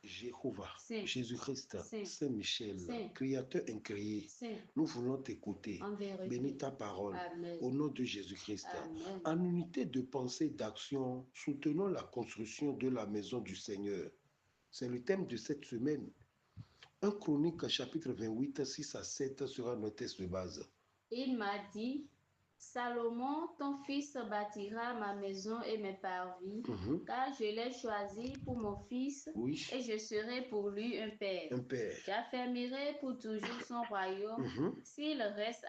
Jéhovah, Saint, Jésus-Christ, Saint, Saint-Michel, Saint, Créateur incréé, Saint, nous voulons t'écouter. en vérité. Bénis ta parole Amen. au nom de Jésus-Christ. Amen. En unité de pensée et d'action, soutenons la construction de la maison du Seigneur. C'est le thème de cette semaine. 1 Chronique chapitre 28, 6 à 7 sera notre texte de base. Il m'a dit, Salomon, ton fils bâtira ma maison et mes parvis, car je l'ai choisi pour mon fils, Oui, et je serai pour lui un père. un père. J'affermirai pour toujours son royaume, s'il reste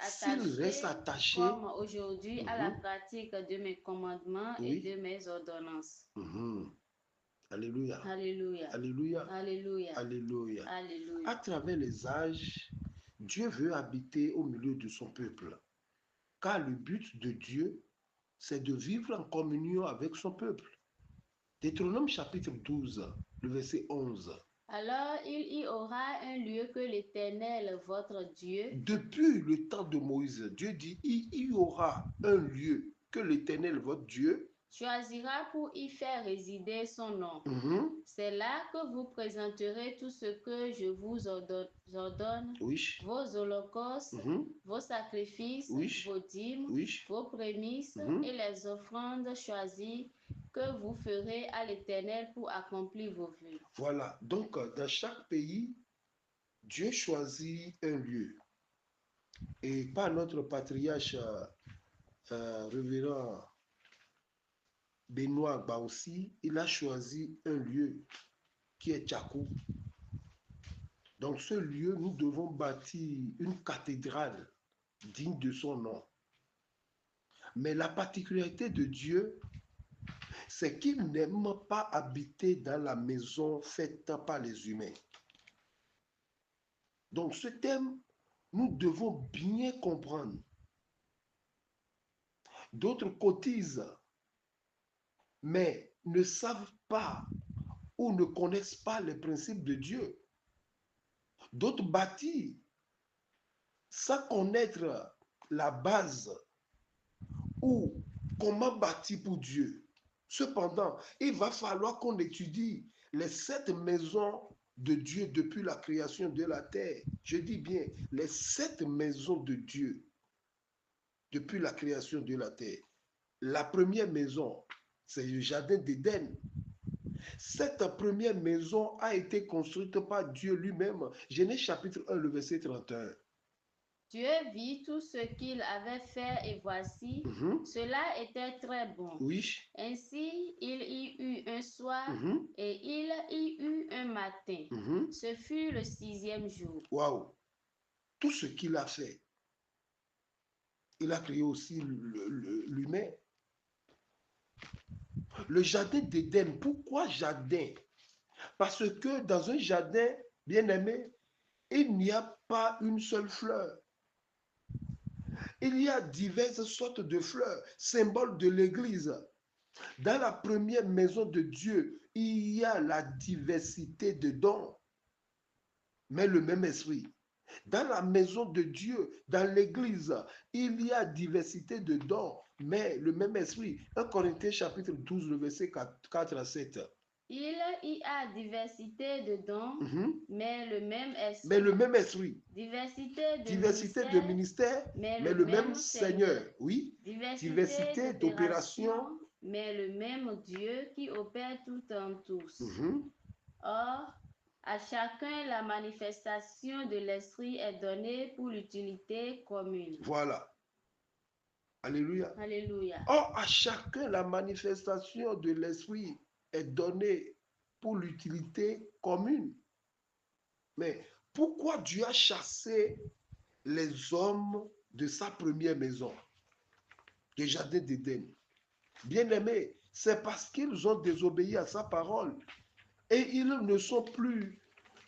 attaché comme aujourd'hui à la pratique de mes commandements et de mes ordonnances. Alléluia. Alléluia. Alléluia. Alléluia. Alléluia. Alléluia. À travers les âges, Dieu veut habiter au milieu de son peuple. Car le but de Dieu, c'est de vivre en communion avec son peuple. Deutéronome chapitre 12, le verset 11. Alors il y aura un lieu que l'Éternel, votre Dieu, Depuis le temps de Moïse, Dieu dit, il y aura un lieu que l'Éternel, votre Dieu, choisira pour y faire résider son nom. C'est là que vous présenterez tout ce que je vous ordonne, vos holocaustes, vos sacrifices, vos dîmes, vos prémices et les offrandes choisies que vous ferez à l'Éternel pour accomplir vos vœux. Voilà, donc dans chaque pays, Dieu choisit un lieu. Et par notre patriarche révérend Benoît Baossi, il a choisi un lieu qui est Tchakou. Donc ce lieu, nous devons bâtir une cathédrale digne de son nom. Mais la particularité de Dieu, c'est qu'il n'aime pas habiter dans la maison faite par les humains. Donc ce thème, nous devons bien comprendre. D'autres cotisent, mais ne savent pas ou ne connaissent pas les principes de Dieu. D'autres bâtissent sans connaître la base ou comment bâtir pour Dieu. Cependant, il va falloir qu'on étudie les 7 maisons de Dieu depuis la création de la terre. Je dis bien, les 7 maisons de Dieu depuis la création de la terre. La première maison, c'est le jardin d'Éden. Cette première maison a été construite par Dieu lui-même. Genèse chapitre 1, le verset 31. Dieu vit tout ce qu'il avait fait et voici, cela était très bon. Ainsi, il y eut un soir et il y eut un matin. Ce fut le 6e jour. Waouh! Tout ce qu'il a fait, il a créé aussi l'humain. Le jardin d'Éden, pourquoi jardin? Parce que dans un jardin, bien aimé, il n'y a pas une seule fleur. Il y a diverses sortes de fleurs, symboles de l'Église. Dans la première maison de Dieu, il y a la diversité de dons, mais le même esprit. Dans la maison de Dieu, dans l'Église, il y a diversité de dons, mais le même esprit. 1 Corinthiens chapitre 12, le verset 4 à 7. Il y a diversité de dons, mais le même esprit. Mais le même esprit. Diversité de ministères, mais le même Seigneur. Oui. Diversité d'opérations, mais le même Dieu qui opère tout en tous. Or, à chacun, la manifestation de l'esprit est donnée pour l'utilité commune. Voilà. Alléluia. Alléluia. Or, à chacun, la manifestation de l'esprit est donnée pour l'utilité commune. Mais pourquoi Dieu a chassé les hommes de sa première maison, le jardin d'Éden? Bien-aimés, c'est parce qu'ils ont désobéi à sa parole et ils ne sont plus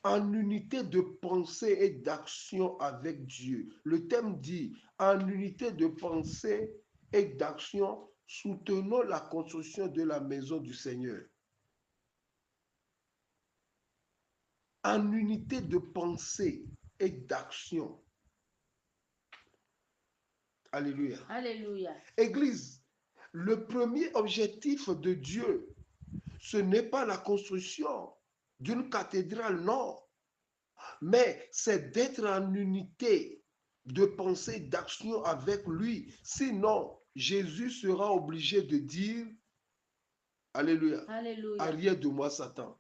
en unité de pensée et d'action avec Dieu. Le thème dit, en unité de pensée et d'action, soutenons la construction de la maison du Seigneur. En unité de pensée et d'action. Alléluia. Alléluia. Église, le premier objectif de Dieu, ce n'est pas la construction, d'une cathédrale, non. Mais c'est d'être en unité de pensée, d'action avec lui. Sinon, Jésus sera obligé de dire, Alléluia, Alléluia. Arrière de moi, Satan.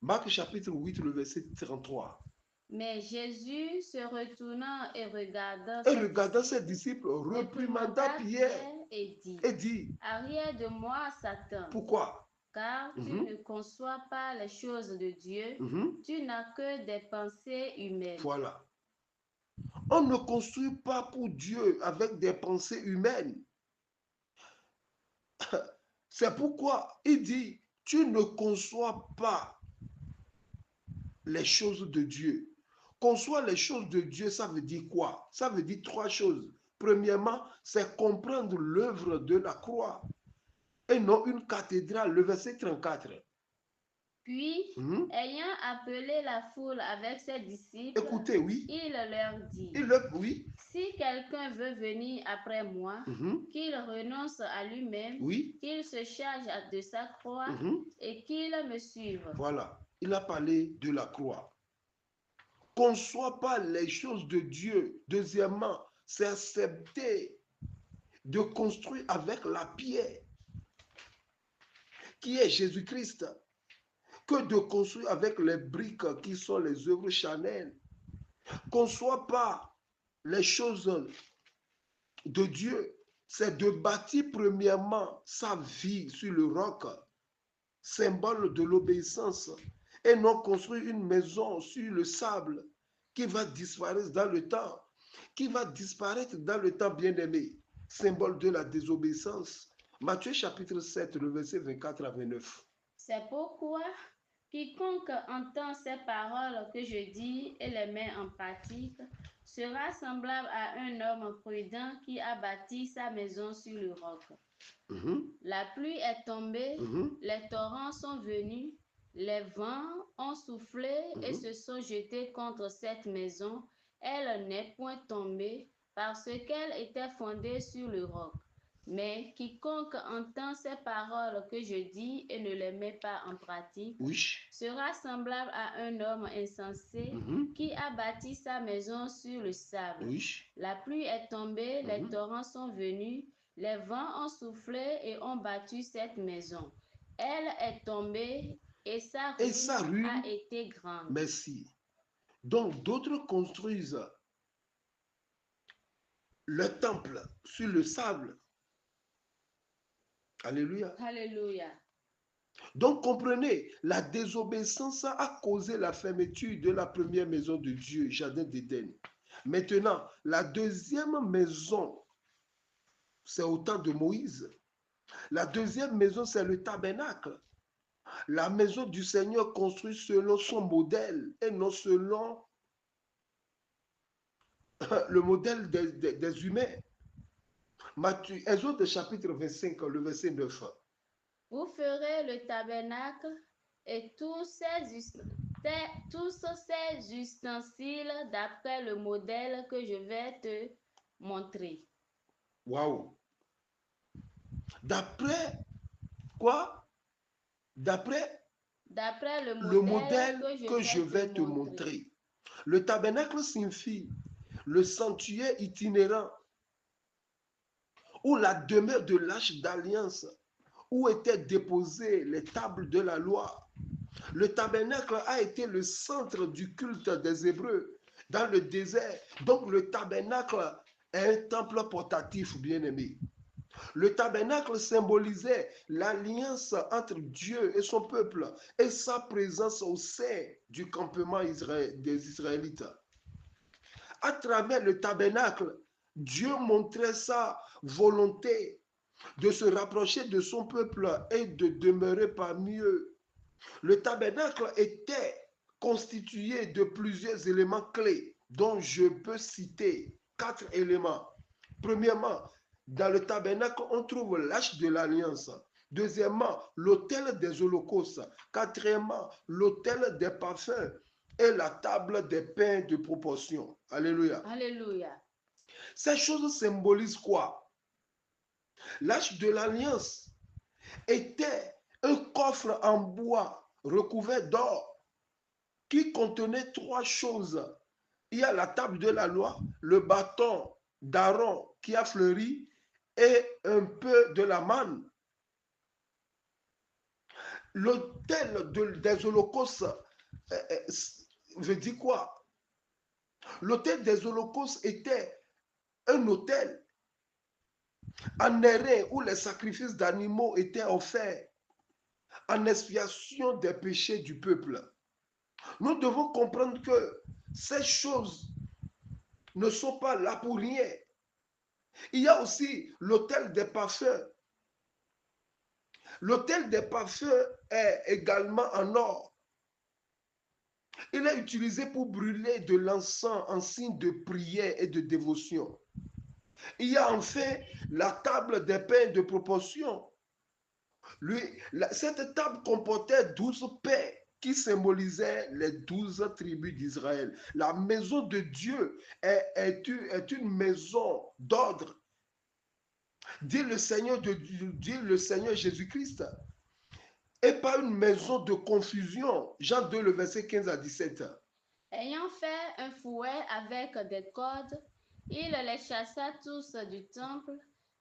Marc chapitre 8, le verset 33. Mais Jésus se retournant et regardant ses disciples, reprimanda Pierre et dit, Arrière de moi, Satan. Pourquoi? Car tu ne conçois pas les choses de Dieu, tu n'as que des pensées humaines. Voilà. On ne construit pas pour Dieu avec des pensées humaines. C'est pourquoi il dit, tu ne conçois pas les choses de Dieu. Conçoit les choses de Dieu, ça veut dire quoi? Ça veut dire trois choses. Premièrement, c'est comprendre l'œuvre de la croix et non une cathédrale. Le verset 34. Puis, ayant appelé la foule avec ses disciples, écoutez, oui, il leur dit, oui, si quelqu'un veut venir après moi, qu'il renonce à lui-même, qu'il se charge de sa croix et qu'il me suive. Voilà, il a parlé de la croix. Conçoit pas les choses de Dieu. Deuxièmement, c'est accepter de construire avec la pierre qui est Jésus-Christ, que de construire avec les briques qui sont les œuvres charnelles. Conçoit pas les choses de Dieu, c'est de bâtir premièrement sa vie sur le roc, symbole de l'obéissance, et non construire une maison sur le sable qui va disparaître dans le temps, bien-aimé, symbole de la désobéissance. Matthieu chapitre 7, le verset 24 à 29. C'est pourquoi quiconque entend ces paroles que je dis et les met en pratique sera semblable à un homme prudent qui a bâti sa maison sur le roc. La pluie est tombée, les torrents sont venus, les vents ont soufflé et se sont jetés contre cette maison. Elle n'est point tombée parce qu'elle était fondée sur le roc. Mais quiconque entend ces paroles que je dis et ne les met pas en pratique sera semblable à un homme insensé qui a bâti sa maison sur le sable. La pluie est tombée, les torrents sont venus, les vents ont soufflé et ont battu cette maison. Elle est tombée et sa ruine a été grande. Merci. Donc d'autres construisent le temple sur le sable. Alléluia. Alléluia. Donc comprenez, la désobéissance a causé la fermeture de la première maison de Dieu, Jardin d'Éden. Maintenant, la deuxième maison, c'est au temps de Moïse. La deuxième maison, c'est le tabernacle. La maison du Seigneur construite selon son modèle et non selon le modèle des humains. Exode chapitre 25, le verset 9. Vous ferez le tabernacle et tous ces ustensiles d'après le modèle que je vais te montrer. Waouh! D'après quoi? D'après le modèle que je vais te montrer. Le tabernacle signifie le sanctuaire itinérant ou la demeure de l'arche d'alliance où étaient déposées les tables de la loi. Le tabernacle a été le centre du culte des Hébreux dans le désert. Donc le tabernacle est un temple portatif, bien-aimé. Le tabernacle symbolisait l'alliance entre Dieu et son peuple et sa présence au sein du campement des Israélites. À travers le tabernacle, Dieu montrait sa volonté de se rapprocher de son peuple et de demeurer parmi eux. Le tabernacle était constitué de plusieurs éléments clés dont je peux citer 4 éléments. Premièrement, dans le tabernacle, on trouve l'arche de l'alliance. Deuxièmement, l'autel des holocaustes. Quatrièmement, l'autel des parfums et la table des pains de proportion. Alléluia. Alléluia. Ces choses symbolisent quoi? L'arche de l'alliance était un coffre en bois recouvert d'or qui contenait 3 choses. Il y a la table de la loi, le bâton d'Aaron qui a fleuri et un peu de la manne. L'autel des holocaustes veut dire quoi? L'autel des holocaustes était un autel en airain où les sacrifices d'animaux étaient offerts en expiation des péchés du peuple. Nous devons comprendre que ces choses ne sont pas là pour rien. Il y a aussi l'autel des parfums. L'autel des parfums est également en or. Il est utilisé pour brûler de l'encens en signe de prière et de dévotion. Il y a enfin la table des pains de proportion. Cette table comportait 12 pains qui symbolisaient les 12 tribus d'Israël. La maison de Dieu est une maison d'ordre. Dit le Seigneur Jésus-Christ. Et pas une maison de confusion. Jean 2, le verset 15 à 17. Ayant fait un fouet avec des cordes, il les chassa tous du temple,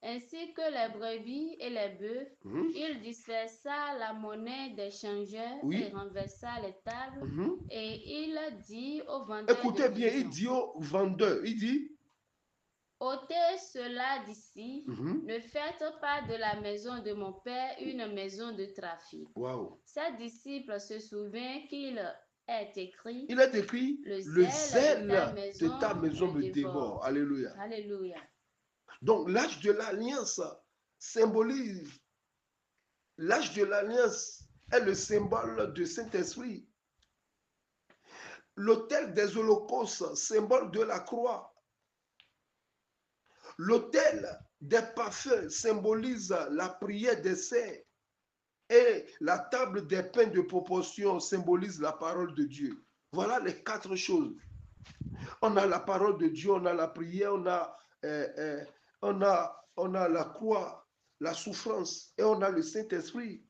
ainsi que les brebis et les bœufs. Il dispersa la monnaie des changeurs et renversa les tables. Et il dit aux vendeurs. Écoutez bien, il dit aux vendeurs, il dit: ôtez cela d'ici, ne faites pas de la maison de mon père une maison de trafic. Wow. Ses disciples se souviennent qu'il est écrit: il est écrit, le zèle de ta maison me dévore. Alléluia. Alléluia. Donc l'âge de l'alliance symbolise, l'âge de l'alliance est le symbole du Saint-Esprit. L'autel des holocaustes, symbole de la croix. L'autel des parfums symbolise la prière des saints. Et la table des pains de proportion symbolise la parole de Dieu. Voilà les 4 choses. On a la parole de Dieu, on a la prière, on a la croix, la souffrance et on a le Saint-Esprit.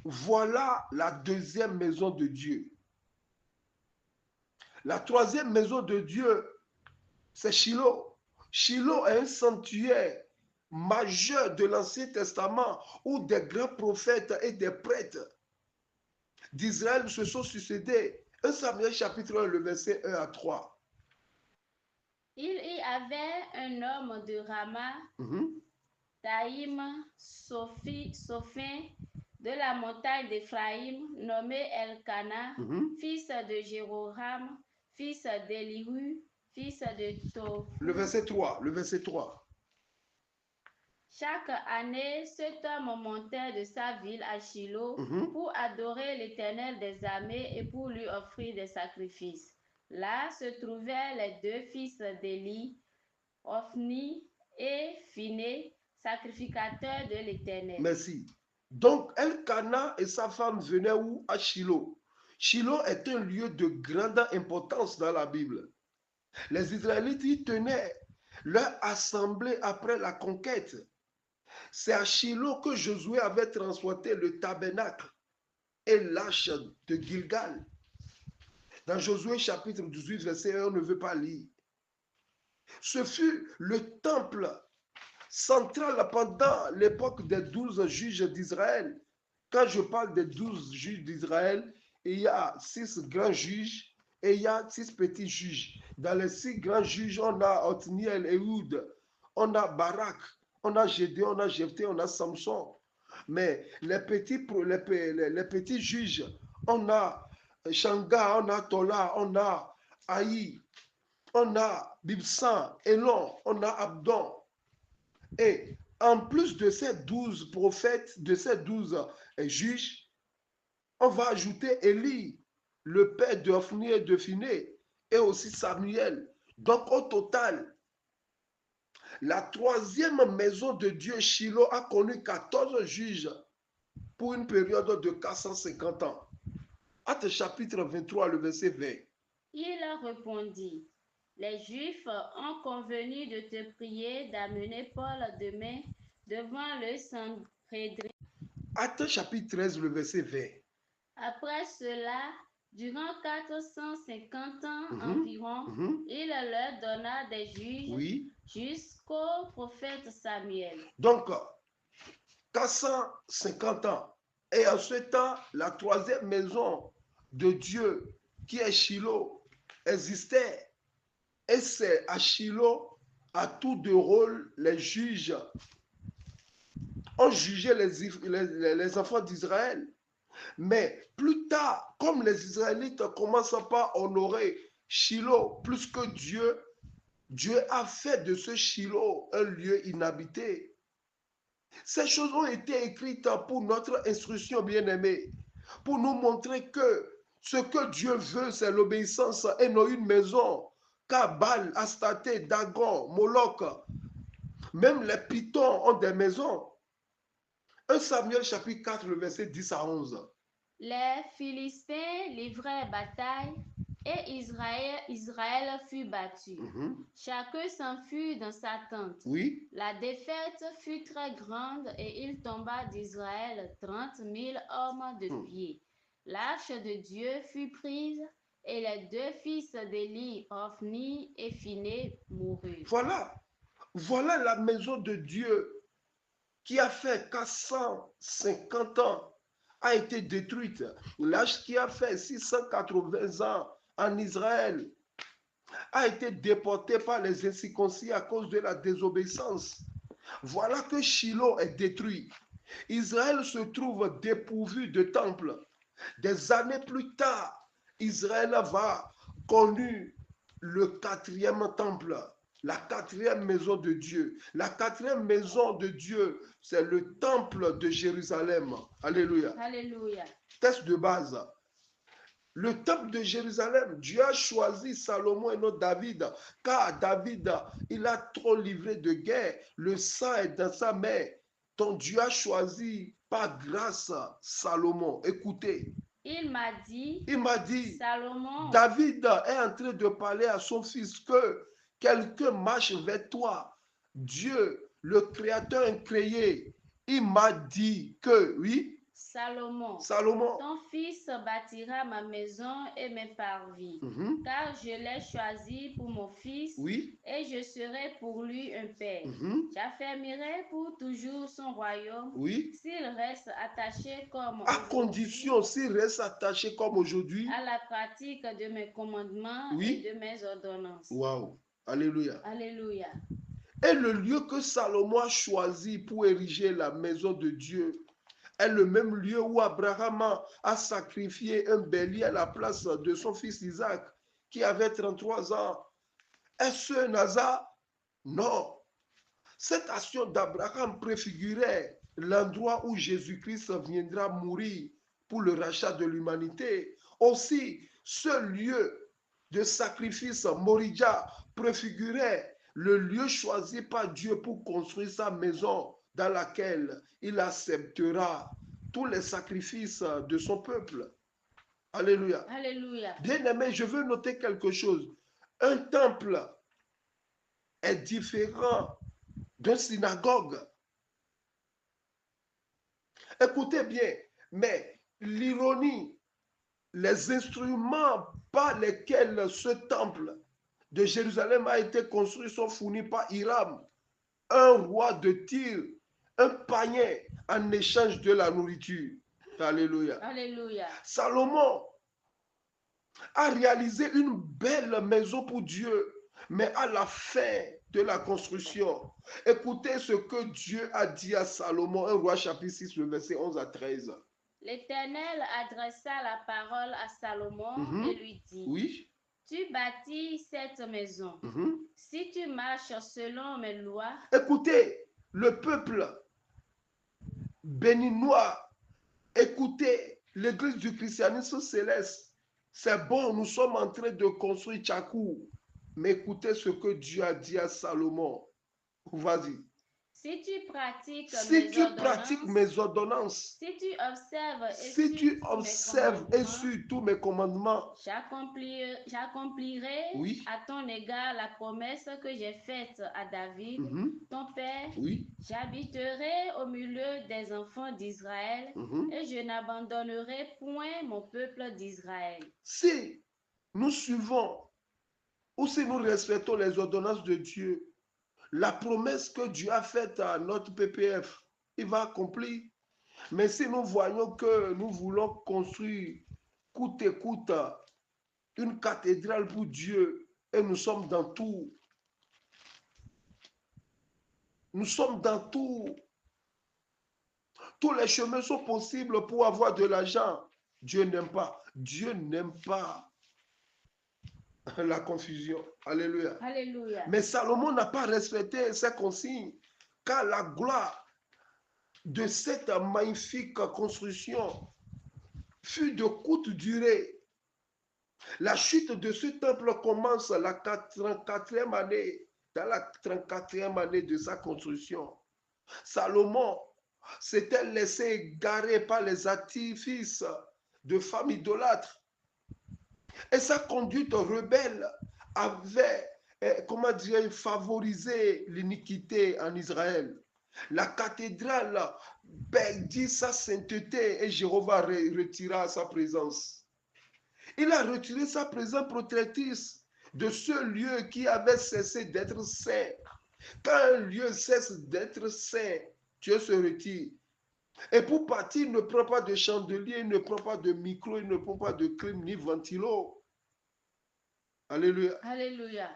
Voilà la deuxième maison de Dieu. La troisième maison de Dieu, c'est Shiloh. Shiloh est un sanctuaire majeur de l'Ancien Testament où des grands prophètes et des prêtres d'Israël se sont succédés. 1 Samuel chapitre 1, le verset 1 à 3. Il y avait un homme de Rama, Taïm, Sophin, de la montagne d'Éphraïm, nommé Elkana, fils de Jéroham, fils d'Elihu, fils de Toph. Le verset 3. Chaque année, cet homme montait de sa ville à Shiloh pour adorer l'Éternel des armées et pour lui offrir des sacrifices. Là se trouvaient les 2 fils d'Élie, Ophni et Phiné, sacrificateurs de l'Éternel. Merci. Donc, Elkana et sa femme venaient où? À Shiloh. Shiloh est un lieu de grande importance dans la Bible. Les Israélites y tenaient leur assemblée après la conquête. C'est à Shiloh que Josué avait transporté le tabernacle et l'arche de Gilgal. Dans Josué chapitre 18, verset 1, on ne veut pas lire. Ce fut le temple central pendant l'époque des 12 juges d'Israël. Quand je parle des 12 juges d'Israël, il y a 6 grands juges et il y a 6 petits juges. Dans les 6 grands juges, on a Othniel, Ehud, on a Barak, on a Gédéon, on a Jephthé, on a Samson. Mais les petits juges, on a Shanga, on a Tola, on a Haï, on a Bibsan, Elon, on a Abdon. Et en plus de ces 12 prophètes, de ces 12 juges, on va ajouter Élie, le père d'Ophni et de Phiné, et aussi Samuel. Donc au total, la troisième maison de Dieu, Shiloh, a connu 14 juges pour une période de 450 ans. Actes chapitre 23, le verset 20. Il répondit: les Juifs ont convenu de te prier d'amener Paul demain devant le Sanhédrin Actes chapitre 13, le verset 20. Après cela, durant 450 ans environ, il leur donna des juges jusqu'au prophète Samuel. Donc, 450 ans. Et en ce temps, la troisième maison de Dieu, qui est Shiloh, existait. Et c'est à Shiloh, à tour de rôle, les juges ont jugé les enfants d'Israël. Mais plus tard, comme les Israélites ne commencent pas à honorer Shiloh plus que Dieu, Dieu a fait de ce Shiloh un lieu inhabité. Ces choses ont été écrites pour notre instruction, bien-aimée, pour nous montrer que ce que Dieu veut, c'est l'obéissance et non une maison. Car Baal, Astarté, Dagon, Moloch, même les pitons ont des maisons. 1 Samuel chapitre 4, le verset 10 à 11. Les Philistins livraient bataille et Israël fut battu. Chacun s'enfuit dans sa tente. Oui. La défaite fut très grande et il tomba d'Israël 30 000 hommes de pied. L'arche de Dieu fut prise et les deux fils d'Élie, Ophni et Phiné, moururent. Voilà la maison de Dieu qui a fait 450 ans a été détruite. L'arche qui a fait 680 ans en Israël a été déporté par les incirconcis à cause de la désobéissance. Voilà que Shiloh est détruit. Israël se trouve dépourvu de temple. Des années plus tard, Israël va connaître le quatrième temple, la quatrième maison de Dieu. La quatrième maison de Dieu, c'est le temple de Jérusalem. Alléluia. Alléluia. Texte de base. Le temple de Jérusalem, Dieu a choisi Salomon et non David, car David, il a trop livré de guerre. Le sang est dans sa main. Donc Dieu a choisi par grâce Salomon. Écoutez. Il m'a dit, Salomon, David est en train de parler à son fils que quelqu'un marche vers toi. Dieu, le Créateur incréé, il m'a dit que, oui, Salomon, ton fils bâtira ma maison et mes parvis, car je l'ai choisi pour mon fils, et je serai pour lui un père. J'affermirai pour toujours son royaume, s'il reste attaché comme à condition s'il reste attaché comme aujourd'hui à la pratique de mes commandements et de mes ordonnances. Waouh, alléluia. Alléluia. Et le lieu que Salomon a choisi pour ériger la maison de Dieu est le même lieu où Abraham a sacrifié un bélier à la place de son fils Isaac, qui avait 33 ans. Est-ce un hasard? Non. Cette action d'Abraham préfigurait l'endroit où Jésus-Christ viendra mourir pour le rachat de l'humanité. Aussi, ce lieu de sacrifice, Moridja, préfigurait le lieu choisi par Dieu pour construire sa maison dans laquelle il acceptera tous les sacrifices de son peuple. Alléluia. Alléluia. Bien-aimé, je veux noter quelque chose. Un temple est différent d'une synagogue. Écoutez bien, mais l'ironie, les instruments par lesquels ce temple de Jérusalem a été construit sont fournis par Hiram, un roi de Tyr, un païen en échange de la nourriture. Alléluia. Alléluia. Salomon a réalisé une belle maison pour Dieu, mais à la fin de la construction, écoutez ce que Dieu a dit à Salomon, 1 Roi chapitre 6, le verset 11 à 13. L'Éternel adressa la parole à Salomon et lui dit, oui, tu bâtis cette maison. Si tu marches selon mes lois. Écoutez, le peuple béninois, écoutez, l'église du christianisme céleste, c'est bon, nous sommes en train de construire Tchakou. Mais écoutez ce que Dieu a dit à Salomon. Vas-y. Si tu pratiques mes ordonnances, si tu observes et suis tous mes commandements, j'accomplirai à ton égard la promesse que j'ai faite à David, ton père. J'habiterai au milieu des enfants d'Israël et je n'abandonnerai point mon peuple d'Israël. Si nous suivons ou si nous respectons les ordonnances de Dieu, la promesse que Dieu a faite à notre PPF, il va accomplir. Mais si nous voyons que nous voulons construire coûte et coûte une cathédrale pour Dieu et nous sommes dans tout, tous les chemins sont possibles pour avoir de l'argent. Dieu n'aime pas. Dieu n'aime pas la confusion. Alléluia. Alléluia. Mais Salomon n'a pas respecté ses consignes, car la gloire de cette magnifique construction fut de courte durée. La chute de ce temple commence la 34e année, dans la 34e année de sa construction. Salomon s'était laissé égarer par les artifices de femmes idolâtres. Et sa conduite rebelle avait, favorisé l'iniquité en Israël. La cathédrale perdit sa sainteté et Jéhovah retira sa présence. Il a retiré sa présence protectrice de ce lieu qui avait cessé d'être saint. Quand un lieu cesse d'être saint, Dieu se retire. Et pour partir, il ne prend pas de chandelier, il ne prend pas de micro, il ne prend pas de clim ni ventilo. Alléluia. Alléluia.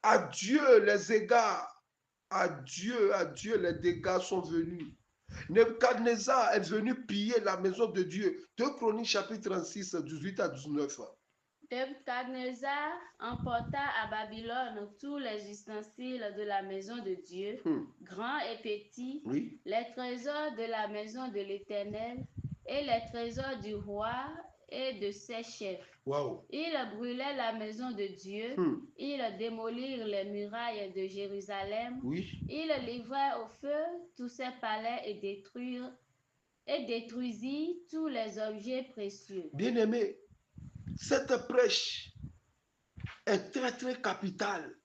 À Dieu les égards, à Dieu les dégâts sont venus. Nebuchadnezzar est venu piller la maison de Dieu. 2 Chroniques chapitre 36, 18 à 19. Nebuchadnezzar emporta à Babylone tous les ustensiles de la maison de Dieu, grands et petits, les trésors de la maison de l'Éternel et les trésors du roi et de ses chefs. Wow. Ils brûlaient la maison de Dieu, ils démolirent les murailles de Jérusalem, ils livrèrent au feu tous ses palais et détruisirent tous les objets précieux. Bien-aimés, cette prêche est très très capitale.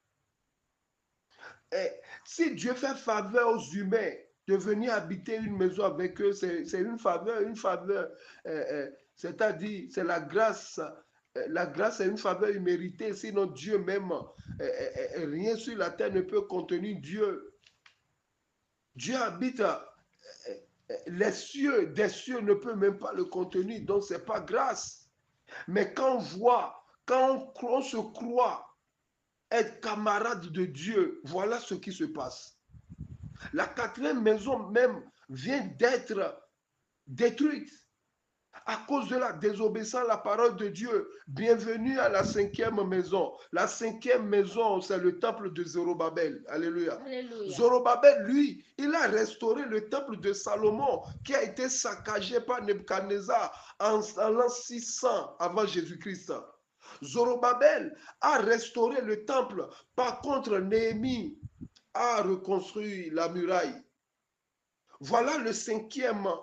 Et si Dieu fait faveur aux humains de venir habiter une maison avec eux, c'est une faveur, c'est-à-dire c'est la grâce. La grâce est une faveur imméritée, sinon Dieu même, rien sur la terre ne peut contenir Dieu. Dieu habite les cieux, des cieux ne peut même pas le contenir, donc ce n'est pas grâce. Mais quand on voit, quand on se croit être camarade de Dieu, voilà ce qui se passe. La 4e maison même vient d'être détruite à cause de la désobéissance à la parole de Dieu. Bienvenue à la 5e maison. La 5e maison, c'est le temple de Zorobabel. Alléluia. Alléluia. Zorobabel, lui, il a restauré le temple de Salomon qui a été saccagé par Nebuchadnezzar en l'an 600 avant Jésus-Christ. Zorobabel a restauré le temple. Par contre, Néhémie a reconstruit la muraille. Voilà le 5e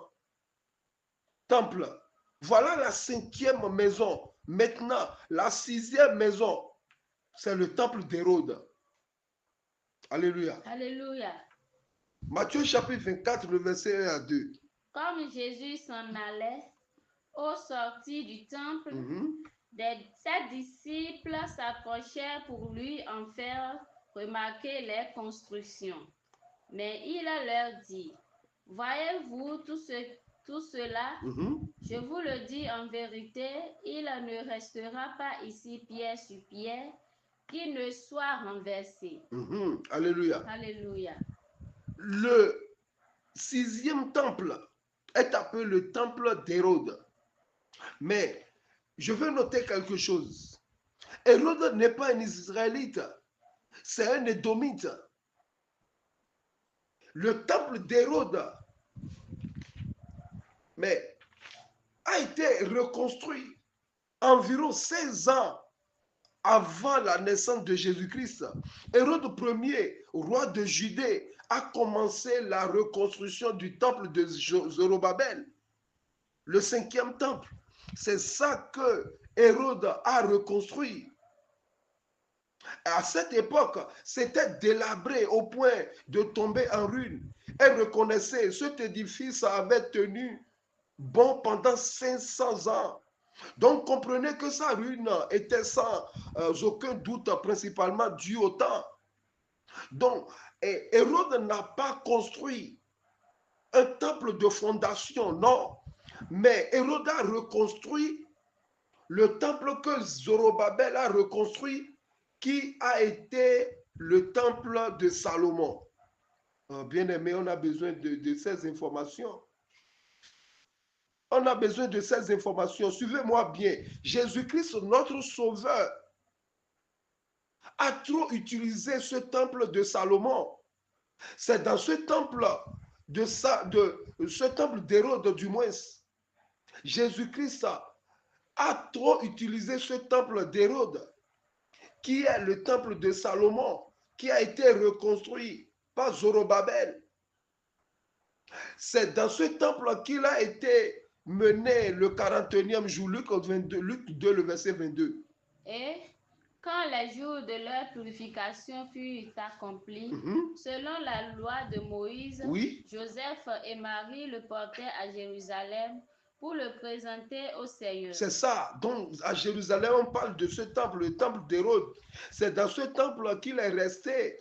temple. Voilà la 5e maison. Maintenant, la 6e maison, c'est le temple d'Hérode. Alléluia. Alléluia. Matthieu chapitre 24, le verset 1 à 2. Comme Jésus s'en allait, au sortir du temple, ses disciples s'approchèrent pour lui en faire remarquer les constructions. Mais il leur dit, « Voyez-vous tout cela? Je vous le dis en vérité, il ne restera pas ici pierre sur pierre, qui ne soit renversé. » Alléluia. Alléluia. Le 6e temple est appelé le temple d'Hérode. Mais je veux noter quelque chose. Hérode n'est pas un Israélite, c'est un Édomite. Le temple d'Hérode a été reconstruit environ 16 ans avant la naissance de Jésus-Christ. Hérode Ier, roi de Judée, a commencé la reconstruction du temple de Zorobabel, le 5e temple. C'est ça que Hérode a reconstruit. À cette époque, c'était délabré au point de tomber en ruine. Elle reconnaissait que cet édifice avait tenu bon pendant 500 ans. Donc, comprenez que sa ruine était sans aucun doute principalement due au temps. Donc, Hérode n'a pas construit un temple de fondation, non. Mais Hérode a reconstruit le temple que Zorobabel a reconstruit, qui a été le temple de Salomon. Bien aimé, on a besoin de ces informations. On a besoin de ces informations. Suivez-moi bien. Jésus-Christ, notre Sauveur, a trop utilisé ce temple de Salomon. C'est dans ce temple ce temple d'Hérode du moins. Jésus-Christ a trop utilisé ce temple d'Hérode, qui est le temple de Salomon, qui a été reconstruit par Zorobabel. C'est dans ce temple qu'il a été mené le 41e jour, Luc 2, le verset 22. Et quand les jours de leur purification furent accomplis, selon la loi de Moïse, oui, Joseph et Marie le portaient à Jérusalem pour le présenter au Seigneur. C'est ça. Donc, à Jérusalem, on parle de ce temple, le temple d'Hérode. C'est dans ce temple qu'il est resté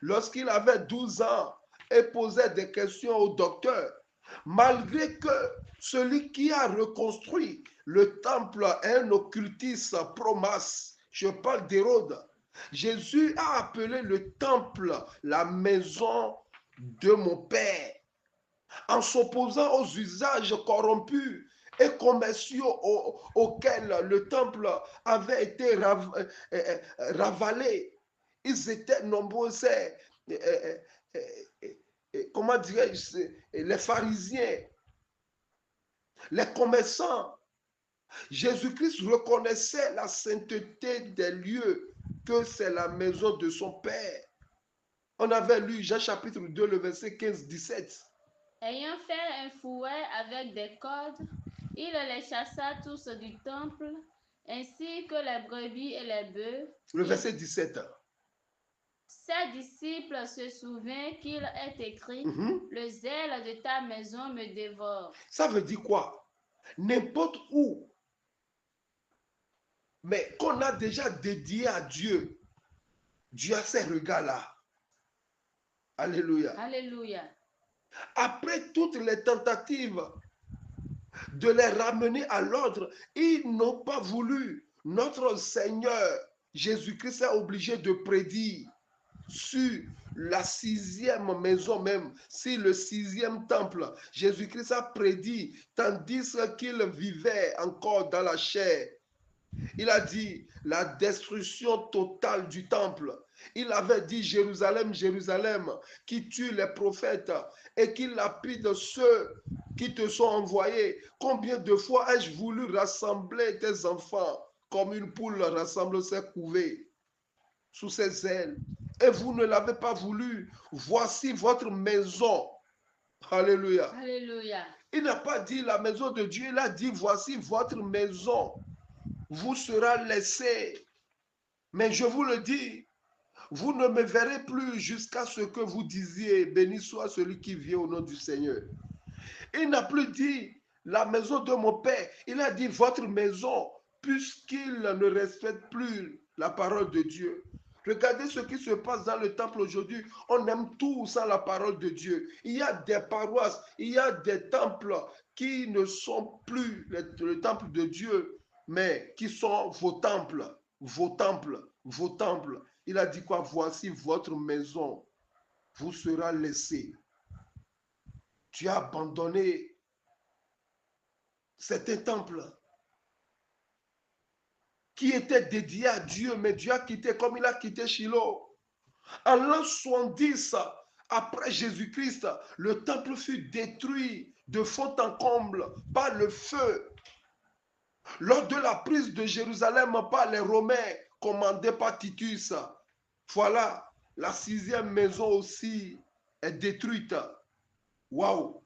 lorsqu'il avait 12 ans et posait des questions au docteur. Malgré que celui qui a reconstruit le temple est un occultiste pro-masse, je parle d'Hérode. Jésus a appelé le temple la maison de mon Père, en s'opposant aux usages corrompus et commerciaux auxquels le temple avait été ravalé. Ils étaient nombreux, comment dirais-je, les pharisiens, les commerçants. Jésus-Christ reconnaissait la sainteté des lieux, que c'est la maison de son Père. On avait lu Jean chapitre 2, le verset 15-17. Ayant fait un fouet avec des cordes, il les chassa tous du temple, ainsi que les brebis et les bœufs. Le verset 17. Ses disciples se souvinrent qu'il est écrit, le zèle de ta maison me dévore. Ça veut dire quoi? N'importe où, mais qu'on a déjà dédié à Dieu, Dieu a ces regards-là. Alléluia. Alléluia. Après toutes les tentatives de les ramener à l'ordre, ils n'ont pas voulu. Notre Seigneur Jésus-Christ est obligé de prédire sur la 6e maison même, sur le 6e temple. Jésus-Christ a prédit, tandis qu'il vivait encore dans la chair. Il a dit la destruction totale du temple. Il avait dit Jérusalem, Jérusalem, qui tue les prophètes et qui lapide ceux qui te sont envoyés. Combien de fois ai-je voulu rassembler tes enfants comme une poule rassemble ses couvées sous ses ailes, et vous ne l'avez pas voulu. Voici votre maison. Alléluia. Alléluia. Il n'a pas dit la maison de Dieu, il a dit voici votre maison. Vous sera laissé. Mais je vous le dis, vous ne me verrez plus jusqu'à ce que vous disiez, béni soit celui qui vient au nom du Seigneur. Il n'a plus dit la maison de mon Père, il a dit votre maison, puisqu'il ne respecte plus la parole de Dieu. Regardez ce qui se passe dans le temple aujourd'hui. On aime tout sans la parole de Dieu. Il y a des paroisses, il y a des temples qui ne sont plus le temple de Dieu, mais qui sont vos temples, vos temples, vos temples. Il a dit quoi? Voici votre maison vous sera laissée. Tu as abandonné certains temples qui étaient dédiés à Dieu, mais Dieu a quitté comme il a quitté Shiloh. En l'an 70, après Jésus-Christ, le temple fut détruit de fond en comble par le feu. Lors de la prise de Jérusalem par les Romains, commandés par Titus, voilà, la 6e maison aussi est détruite. Waouh!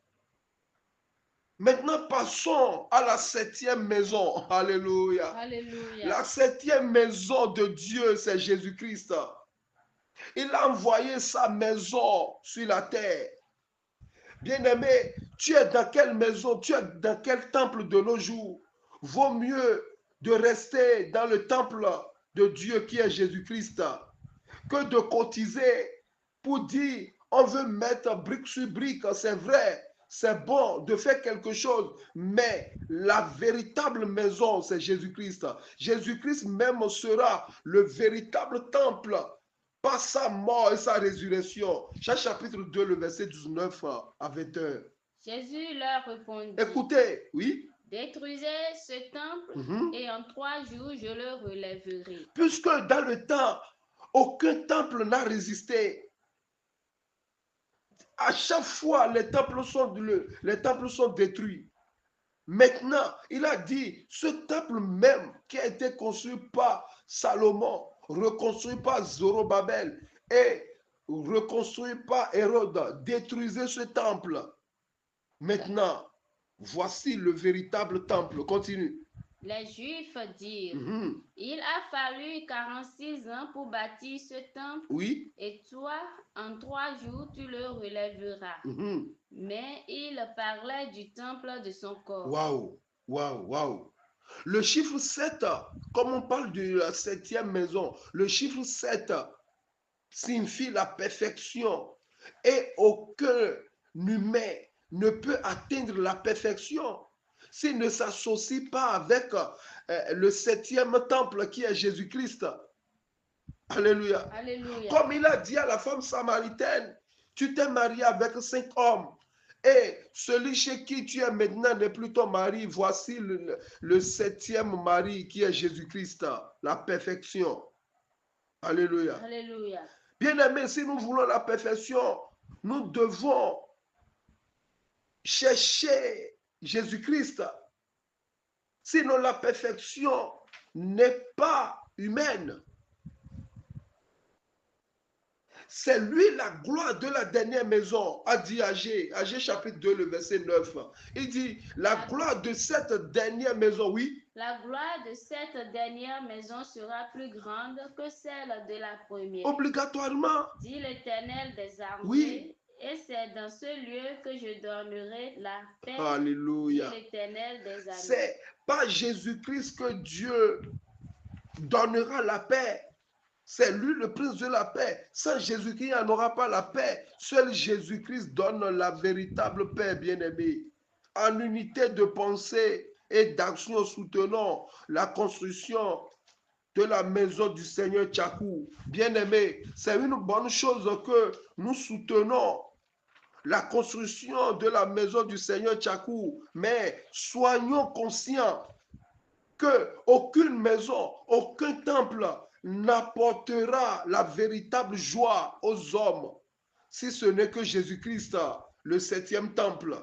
Maintenant, passons à la 7e maison. Alléluia. Alléluia. La 7e maison de Dieu, c'est Jésus-Christ. Il a envoyé sa maison sur la terre. Bien-aimé, tu es dans quelle maison? Tu es dans quel temple de nos jours? Vaut mieux de rester dans le temple de Dieu qui est Jésus-Christ que de cotiser pour dire on veut mettre brique sur brique. C'est vrai, c'est bon de faire quelque chose, mais la véritable maison, c'est Jésus-Christ. Jésus-Christ même sera le véritable temple par sa mort et sa résurrection. Chapitre 2, le verset 19 à 21. Jésus leur répondit. Écoutez, oui. Détruisez ce temple et en 3 jours je le relèverai. Puisque dans le temps, aucun temple n'a résisté. À chaque fois, les temples sont détruits. Maintenant, il a dit, ce temple même qui a été construit par Salomon, reconstruit par Zorobabel et reconstruit par Hérode, détruisez ce temple. Maintenant, voici le véritable temple. Continue. Les Juifs dirent, il a fallu 46 ans pour bâtir ce temple, oui. Et toi, en 3 jours, tu le relèveras. Mais il parlait du temple de son corps. Waouh, waouh, waouh. Le chiffre 7, comme on parle de la 7e maison, le chiffre 7 signifie la perfection. Et aucun humain ne peut atteindre la perfection s'il ne s'associe pas avec le 7e temple qui est Jésus-Christ. Alléluia. Alléluia. Comme il a dit à la femme samaritaine, tu t'es marié avec 5 hommes et celui chez qui tu es maintenant n'est plus ton mari. Voici le 7e mari qui est Jésus-Christ, la perfection. Alléluia. Alléluia. Bien-aimés, si nous voulons la perfection, nous devons chercher Jésus-Christ. Sinon, la perfection n'est pas humaine. C'est lui la gloire de la dernière maison, a dit Agé chapitre 2, le verset 9. Il dit, la gloire de cette dernière maison, oui. La gloire de cette dernière maison sera plus grande que celle de la première. Obligatoirement. Dit l'Éternel des armées. Oui. Et c'est dans ce lieu que je donnerai la paix. Alléluia. Dit l'Éternel des armées. C'est par Jésus-Christ que Dieu donnera la paix. C'est lui le prince de la paix. Sans Jésus-Christ, il n'y en aura pas la paix. Seul Jésus-Christ donne la véritable paix, bien-aimé. En unité de pensée et d'action, soutenons la construction de la maison du Seigneur Tchakou. Bien-aimé, c'est une bonne chose que nous soutenons la construction de la maison du Seigneur Tchakou. Mais soyons conscients qu'aucune maison, aucun temple n'apportera la véritable joie aux hommes si ce n'est que Jésus-Christ, le 7e temple.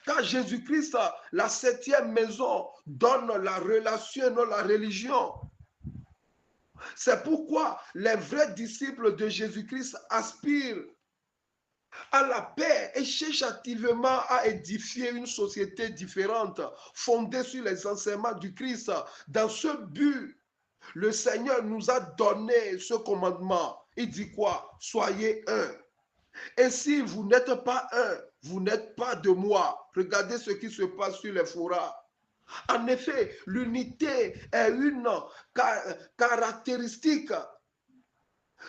Car Jésus-Christ, la 7e maison, donne la relation, non la religion. C'est pourquoi les vrais disciples de Jésus-Christ aspirent à la paix et cherchent activement à édifier une société différente, fondée sur les enseignements du Christ. Dans ce but, le Seigneur nous a donné ce commandement. Il dit quoi? Soyez un. Et si vous n'êtes pas un, vous n'êtes pas de moi. Regardez ce qui se passe sur les forats. En effet, l'unité est une caractéristique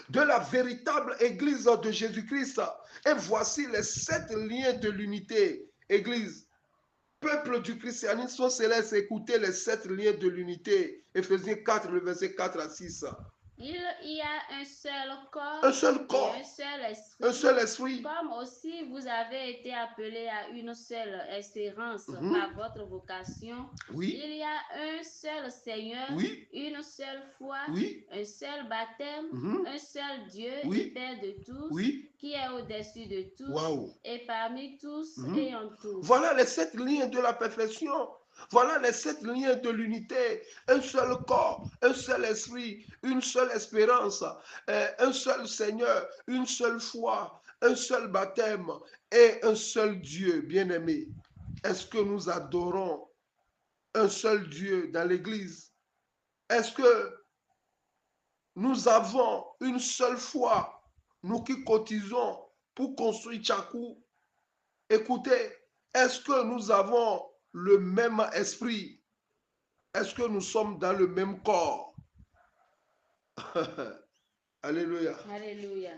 de la véritable Église de Jésus-Christ. Et voici les 7 liens de l'unité. Église, peuple du christianisme céleste, écoutez les 7 liens de l'unité. Éphésiens 4, le verset 4 à 6. Il y a un seul corps, un seul corps, et un seul esprit. Comme aussi vous avez été appelés à une seule espérance par votre vocation. Oui. Il y a un seul Seigneur, oui. Une seule foi, oui. Un seul baptême, un seul Dieu et Père de tous, qui est au-dessus de tous, wow. et parmi tous et en tous. Voilà les 7 lignes de la perfection. Voilà les 7 liens de l'unité. Un seul corps, un seul esprit, une seule espérance, un seul Seigneur, une seule foi, un seul baptême et un seul Dieu, bien-aimé? Est-ce que nous adorons un seul Dieu dans l'Église? Est-ce que nous avons une seule foi, nous qui cotisons pour construire Tchakou? Écoutez, est-ce que nous avons le même esprit? Est-ce que nous sommes dans le même corps? Alléluia. Alléluia.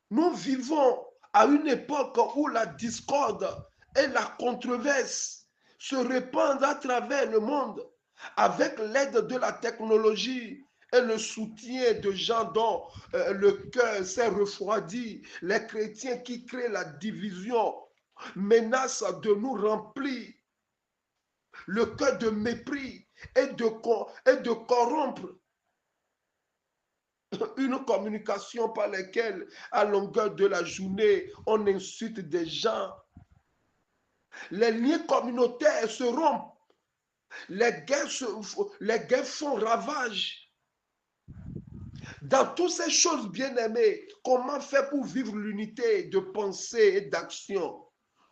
Nous vivons à une époque où la discorde et la controverse se répandent à travers le monde avec l'aide de la technologie et le soutien de gens dont le cœur s'est refroidi. Les chrétiens qui créent la division menacent de nous remplir le cœur de mépris et de corrompre une communication par laquelle, à longueur de la journée, on insulte des gens. Les liens communautaires se rompent. Les guerres font ravage. Dans toutes ces choses, bien-aimées, comment faire pour vivre l'unité de pensée et d'action?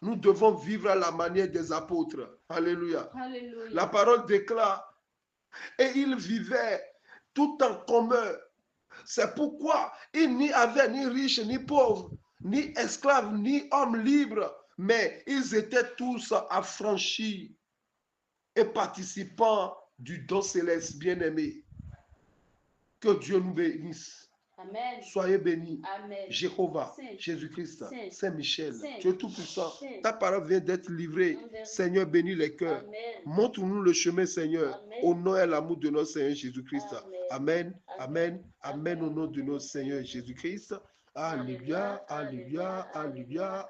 Nous devons vivre à la manière des apôtres. Alléluia. Alléluia. La parole déclare, et ils vivaient tout en commun. C'est pourquoi il n'y avait ni riche, ni pauvre, ni esclave, ni homme libre, mais ils étaient tous affranchis et participants du don céleste, bien-aimé. Que Dieu nous bénisse. Amen. Soyez bénis. Amen. Jéhovah, Jésus-Christ, Saint-Michel, Dieu Tout-Puissant, ta parole vient d'être livrée. Amen. Seigneur, bénis les cœurs. Montre-nous le chemin, Seigneur, Amen. au nom et l'amour de notre Seigneur Jésus-Christ. Amen. Amen. Amen. Au nom de notre Seigneur Jésus-Christ. Alléluia, alléluia, alléluia.